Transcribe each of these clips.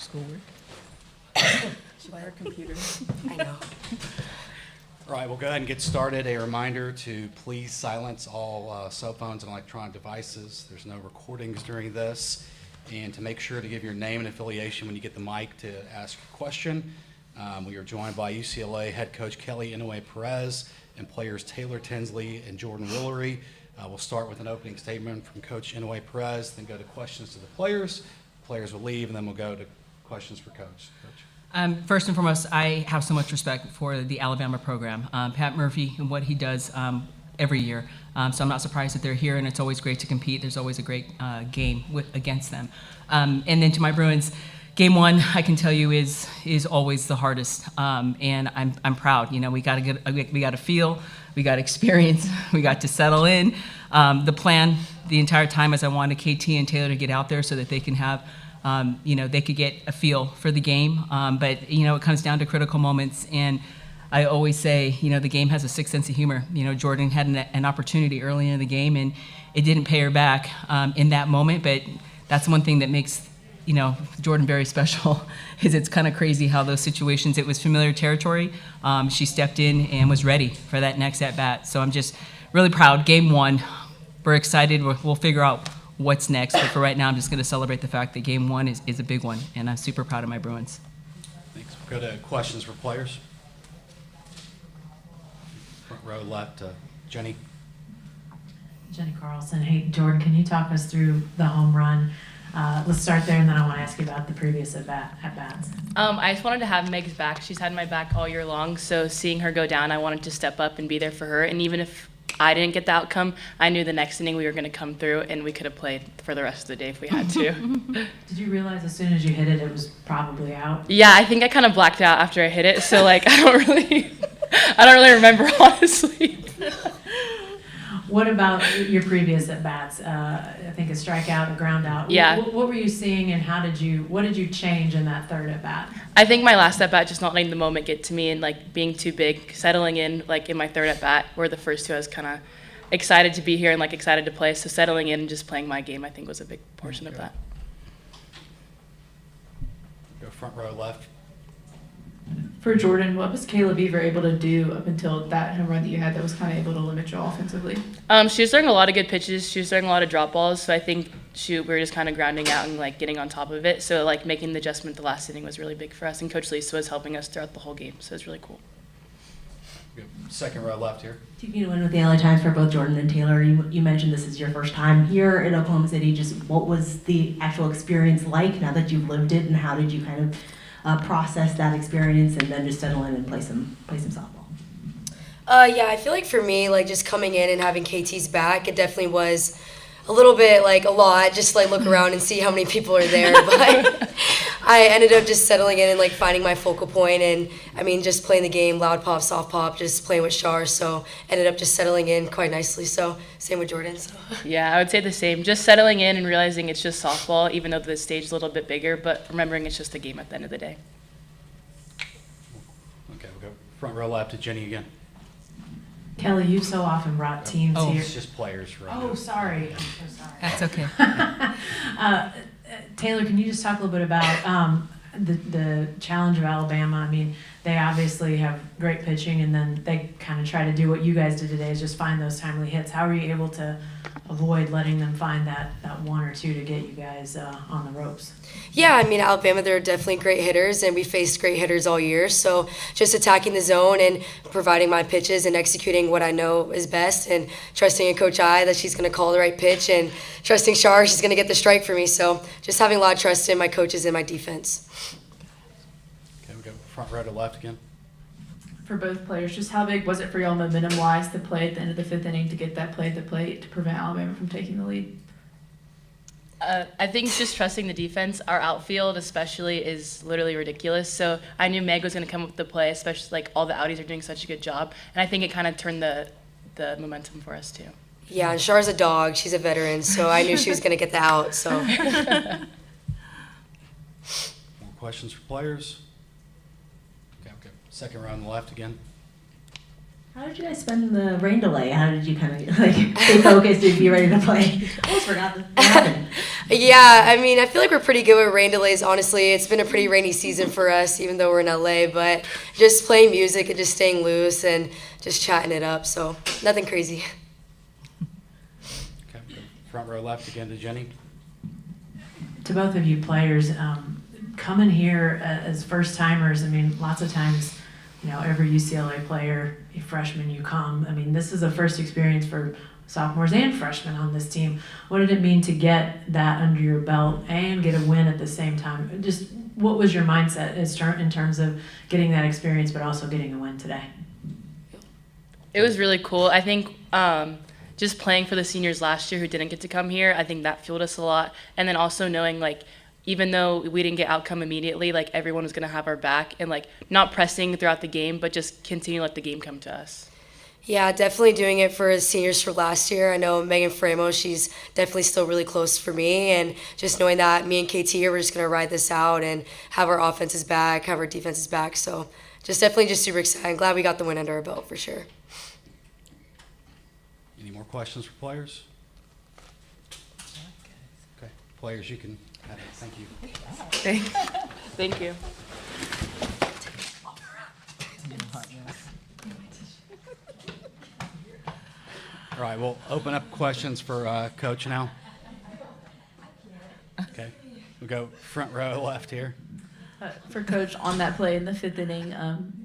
schoolwork. Should buy our computer. I know. All right, we'll go ahead and get started. A reminder to please silence all cell phones and electronic devices. There's no recordings during this. And to make sure to give your name and affiliation when you get the mic to ask a question. We are joined by UCLA head coach Kelly Inouye Perez and players Taylor Tinsley and Jordan Willery. We'll start with an opening statement from Coach Inouye Perez, then go to questions to the players. Players will leave, and then we'll go to questions for Coach. First and foremost, I have so much respect for the Alabama program. Pat Murphy and what he does every year. So I'm not surprised that they're here, and it's always great to compete. There's always a great game against them. And then to my Bruins, game one, I can tell you, is always the hardest, and I'm proud. You know, we got to feel, we got experience, we got to settle in. The plan the entire time is I wanted KT and Taylor to get out there so that they can have, they could get a feel for the game. But it comes down to critical moments, and I always say, the game has a sixth sense of humor. Jordan had an opportunity early in the game, and it didn't pay her back in that moment. But that's one thing that makes Jordan very special is it's kind of crazy how those situations, it was familiar territory. She stepped in and was ready for that next at-bat. So I'm just really proud. Game one, we're excited. We'll figure out what's next. But for right now, I'm just going to celebrate the fact that game one is a big one, and I'm super proud of my Bruins. Thanks. We'll go to questions for players. Front row left, Jenny. Jenny Carlson. Hey, Jordan, can you talk us through the home run? Let's start there, and then I want to ask you about the previous at-bats. I just wanted to have Meg's back. She's had my back all year long, so seeing her go down, I wanted to step up and be there for her. And even if I didn't get the outcome, I knew the next inning we were going to come through, and we could have played for the rest of the day if we had to. Did you realize as soon as you hit it, it was probably out? Yeah, I think I kind of blacked out after I hit it, so I don't really remember, honestly. What about your previous at-bats? I think a strikeout, a ground out. Yeah. What were you seeing, and what did you change in that third at-bat? I think my last at-bat, just not letting the moment get to me and being too big, settling in in my third at-bat, where the first two I was kind of excited to be here and excited to play. So settling in and just playing my game, I think, was a big portion of that. Go front row left. For Jordan, what was Kayla Beaver able to do up until that home run that you had that was kind of able to limit you offensively? She was throwing a lot of good pitches. She was throwing a lot of drop balls. So I think we were just kind of grounding out and getting on top of it. So making the adjustment the last inning was really big for us. And Coach Lisa was helping us throughout the whole game. So it was really cool. Good. Second row left here. Taking a win with the LA Times for both Jordan and Taylor. You mentioned this is your first time here in Oklahoma City. Just what was the actual experience like now that you've lived it, and how did you kind of process that experience and then just settle in and play some softball? Yeah, I feel like for me, just coming in and having KT's back, it definitely was a little bit a lot, just look around and see how many people are there. But I ended up just settling in and finding my focal point, and I mean just playing the game, loud pop, soft pop, just playing with Shar. So ended up just settling in quite nicely. So same with Jordan. So. Yeah, I would say the same. Just settling in and realizing it's just softball, even though the stage is a little bit bigger, but remembering it's just a game at the end of the day. Okay, we'll go front row left to Jenny again. Kelly, you've so often brought teams here. It's just players right now. Oh, sorry. I'm so sorry. That's okay. Taylor, can you just talk a little bit about the challenge of Alabama? I mean, they obviously have great pitching, and then they kind of try to do what you guys did today, is just find those timely hits. How are you able to avoid letting them find that one or two to get you guys on the ropes? Yeah, I mean, Alabama, they're definitely great hitters, and we faced great hitters all year. So just attacking the zone and providing my pitches and executing what I know is best, and trusting in Coach I that she's going to call the right pitch, and trusting Shar she's going to get the strike for me. So just having a lot of trust in my coaches and my defense. Okay, we go front row to left again. For both players, just how big was it for y'all momentum-wise to play at the end of the fifth inning to get that play at the plate to prevent Alabama from taking the lead? I think just trusting the defense, our outfield especially, is literally ridiculous. So I knew Meg was going to come up with the play, especially all the outies are doing such a good job. And I think it kind of turned the momentum for us too. Yeah, and Char's a dog. She's a veteran, so I knew she was going to get the out. So. More questions for players? Okay. Second row on the left again. How did you guys spend the rain delay? How did you kind of stay focused and be ready to play? I almost forgot that happened. Yeah, I mean, I feel like we're pretty good with rain delays, honestly. It's been a pretty rainy season for us, even though we're in LA, but just playing music and just staying loose and just chatting it up, so nothing crazy. Okay, front row left again to Jenny. To both of you players, coming here as first timers, I mean, lots of times, every UCLA player, a freshman, you come. I mean, this is a first experience for sophomores and freshmen on this team. What did it mean to get that under your belt and get a win at the same time? Just what was your mindset in terms of getting that experience, but also getting a win today? It was really cool. I think just playing for the seniors last year who didn't get to come here, I think that fueled us a lot. And then also knowing, like, even though we didn't get outcome immediately, like, everyone was going to have our back and, like, not pressing throughout the game, but just continue to let the game come to us. Yeah, definitely doing it for seniors for last year. I know Megan Framo, she's definitely still really close for me, and just knowing that me and KT are just going to ride this out and have our offenses back, have our defenses back. So just definitely just super excited. Glad we got the win under our belt for sure. Any more questions for players? Okay, players, you can have it. Thank you. Thank you. All right, we'll open up questions for Coach now. Okay, we'll go front row left here. For Coach, on that play in the 5th inning,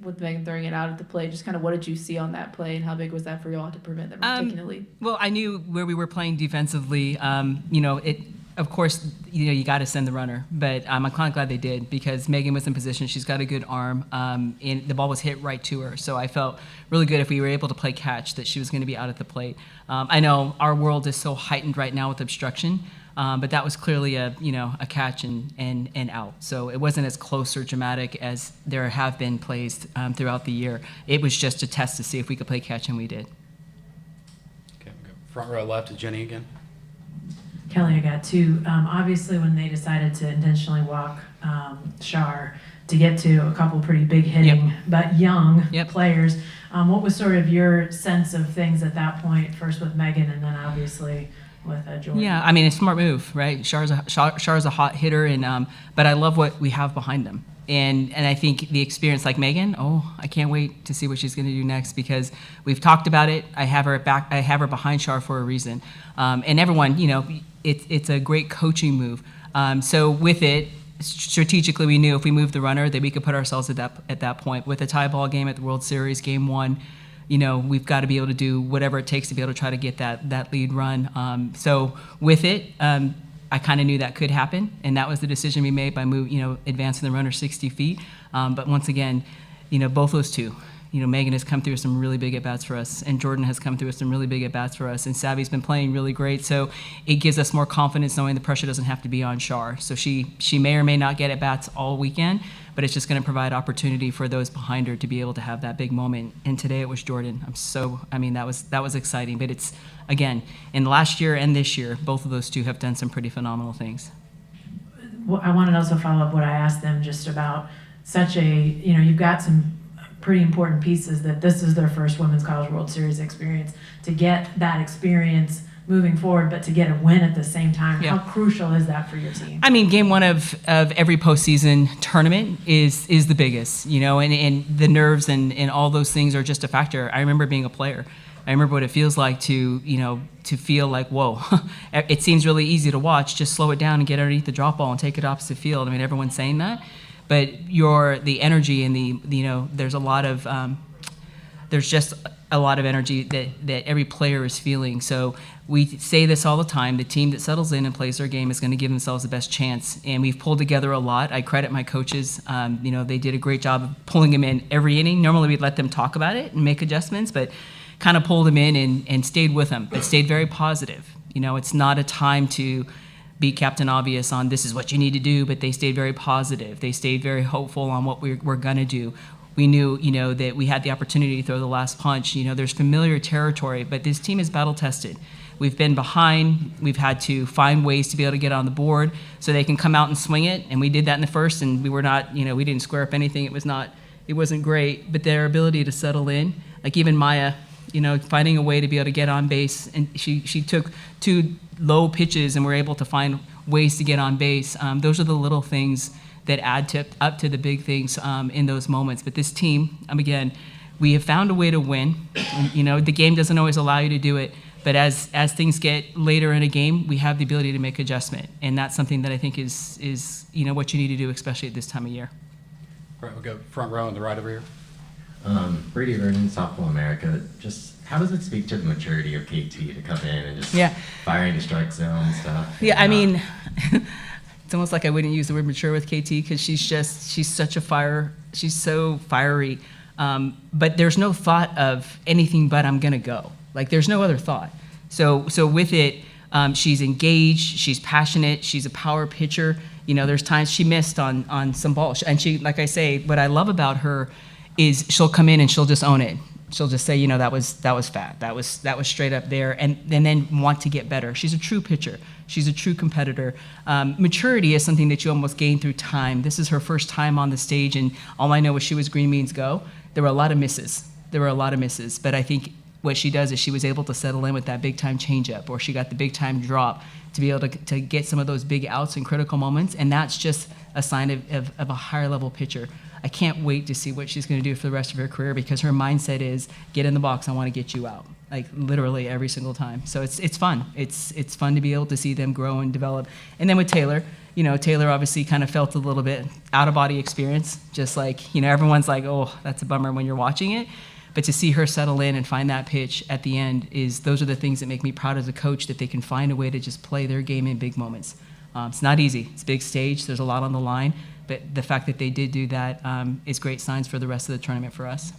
with Megan throwing it out at the play, just kind of what did you see on that play, and how big was that for y'all to prevent them from taking the lead? Well, I knew where we were playing defensively. Of course, you got to send the runner, but I'm kind of glad they did because Megan was in position. She's got a good arm, and the ball was hit right to her. So I felt really good if we were able to play catch that she was going to be out at the plate. I know our world is so heightened right now with obstruction, but that was clearly a catch and out. So it wasn't as close or dramatic as there have been plays throughout the year. It was just a test to see if we could play catch, and we did. Okay, we'll go front row left to Jenny again. Kelly, I got two. Obviously, when they decided to intentionally walk Shar to get to a couple pretty big hitting, but young players, what was sort of your sense of things at that point, first with Megan and then obviously with Jordan? Yeah, I mean, it's a smart move, right? Char's a hot hitter, and but I love what we have behind them. And I think the experience, like Megan, I can't wait to see what she's going to do next because we've talked about it. I have her back. I have her behind Char for a reason. And everyone, it's a great coaching move. So with it, strategically, we knew if we moved the runner that we could put ourselves at that point with a tie ball game at the World Series, Game 1. We've got to be able to do whatever it takes to be able to try to get that lead run. So with it. I kind of knew that could happen, and that was the decision we made by advancing the runner 60 feet. But once again, both those two, Megan has come through some really big at-bats for us, and Jordan has come through some really big at-bats for us, and Savvy's been playing really great, so it gives us more confidence knowing the pressure doesn't have to be on Char. So she may or may not get at-bats all weekend, but it's just going to provide opportunity for those behind her to be able to have that big moment. And today it was Jordan. That was exciting. But it's, again, in last year and this year, both of those two have done some pretty phenomenal things. Well, I wanted to also follow up what I asked them just about you've got some pretty important pieces that this is their first Women's College World Series experience. To get that experience moving forward, but to get a win at the same time, how crucial is that for your team? I mean, game 1 of every postseason tournament is the biggest, and the nerves and all those things are just a factor. I remember being a player. I remember what it feels like to feel like, whoa, it seems really easy to watch. Just slow it down and get underneath the drop ball and take it opposite field. I mean, everyone's saying that, but the energy and there's a lot of there's just a lot of energy that every player is feeling. So we say this all the time, the team that settles in and plays their game is going to give themselves the best chance. And we've pulled together a lot. I credit my coaches. They did a great job of pulling them in every inning. Normally we'd let them talk about it and make adjustments, but kind of pulled them in and stayed with them, but stayed very positive. It's not a time to be Captain Obvious on this is what you need to do, but they stayed very positive. They stayed very hopeful on what we're going to do. We knew, that we had the opportunity to throw the last punch. There's familiar territory, but this team is battle-tested. We've been behind. We've had to find ways to be able to get on the board so they can come out and swing it, and we did that in the first, and we were not, we didn't square up anything. It wasn't great, but their ability to settle in, like even Maya, finding a way to be able to get on base, and she took 2 low pitches and were able to find ways to get on base. Those are the little things that add up to the big things in those moments. But this team, again, we have found a way to win. You know, the game doesn't always allow you to do it, but as things get later in a game, we have the ability to make adjustment, and that's something that I think is you know what you need to do, especially at this time of year. All right, we'll go front row on the right over here. Brady Vernon, Softball America. Just how does it speak to the maturity of KT to come in and just firing the strike zone and stuff? Yeah, I mean, it's almost like I wouldn't use the word mature with KT because she's such a fire. She's so fiery, but there's no thought of anything but I'm gonna go. Like there's no other thought. So with it, she's engaged, she's passionate, she's a power pitcher. You know, there's times she missed on some balls, and she, like I say, what I love about her is she'll come in and she'll just own it. She'll just say, you know, that was fat. That was straight up there, and then want to get better. She's a true pitcher. She's a true competitor. Maturity is something that you almost gain through time. This is her first time on the stage, and all I know is she was green beans go. There were a lot of misses. But I think what she does is she was able to settle in with that big time changeup, or she got the big time drop to be able to get some of those big outs in critical moments, and that's just a sign of a higher level pitcher. I can't wait to see what she's going to do for the rest of her career because her mindset is get in the box, I want to get you out, like literally every single time. So it's fun. It's fun to be able to see them grow and develop. And then with Taylor, you know, Taylor obviously kind of felt a little bit out of body experience, just like, you know, everyone's like, oh, that's a bummer when you're watching it. But to see her settle in and find that pitch at the end those are the things that make me proud as a coach, that they can find a way to just play their game in big moments. It's not easy. It's a big stage. There's a lot on the line. But the fact that they did do that is great signs for the rest of the tournament for us.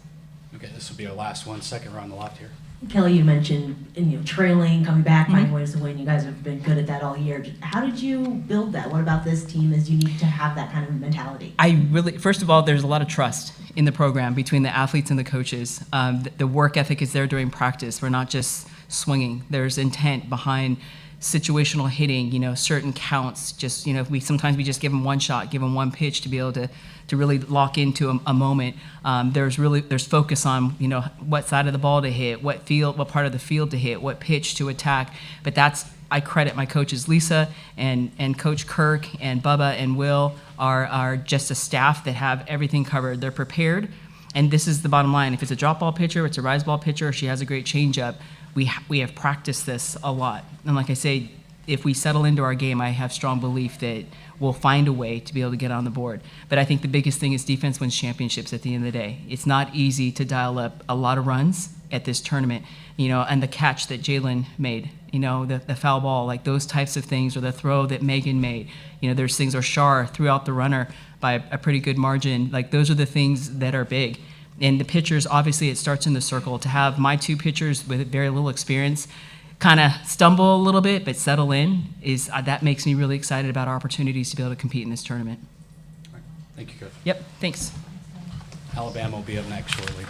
Okay, this will be our last one. Second row on the left here. Kelly, you mentioned trailing, coming back, finding ways to win. You guys have been good at that all year. How did you build that? What about this team is unique to have that kind of mentality? First of all, there's a lot of trust in the program between the athletes and the coaches. The work ethic is there during practice. We're not just swinging. There's intent behind situational hitting, you know, certain counts. Just, you know, sometimes we just give them one shot, give them one pitch to be able to really lock into a moment. There's focus on, you know, what side of the ball to hit, what part of the field to hit, what pitch to attack. But I credit my coaches, Lisa and Coach Kirk and Bubba and Will are just a staff that have everything covered. They're prepared, and this is the bottom line. If it's a drop ball pitcher, it's a rise ball pitcher, she has a great changeup. We have practiced this a lot. And like I say, if we settle into our game, I have strong belief that we'll find a way to be able to get on the board. But I think the biggest thing is defense wins championships at the end of the day. It's not easy to dial up a lot of runs at this tournament, you know, and the catch that Jalen made, you know, the foul ball, like those types of things, or the throw that Megan made, you know, there's things, or Shar threw out the runner by a pretty good margin. Like those are the things that are big. And the pitchers, obviously it starts in the circle. To have my two pitchers with very little experience kind of stumble a little bit but settle in, that makes me really excited about our opportunities to be able to compete in this tournament. All right. Thank you, Coach. Yep, thanks. Alabama will be up next shortly.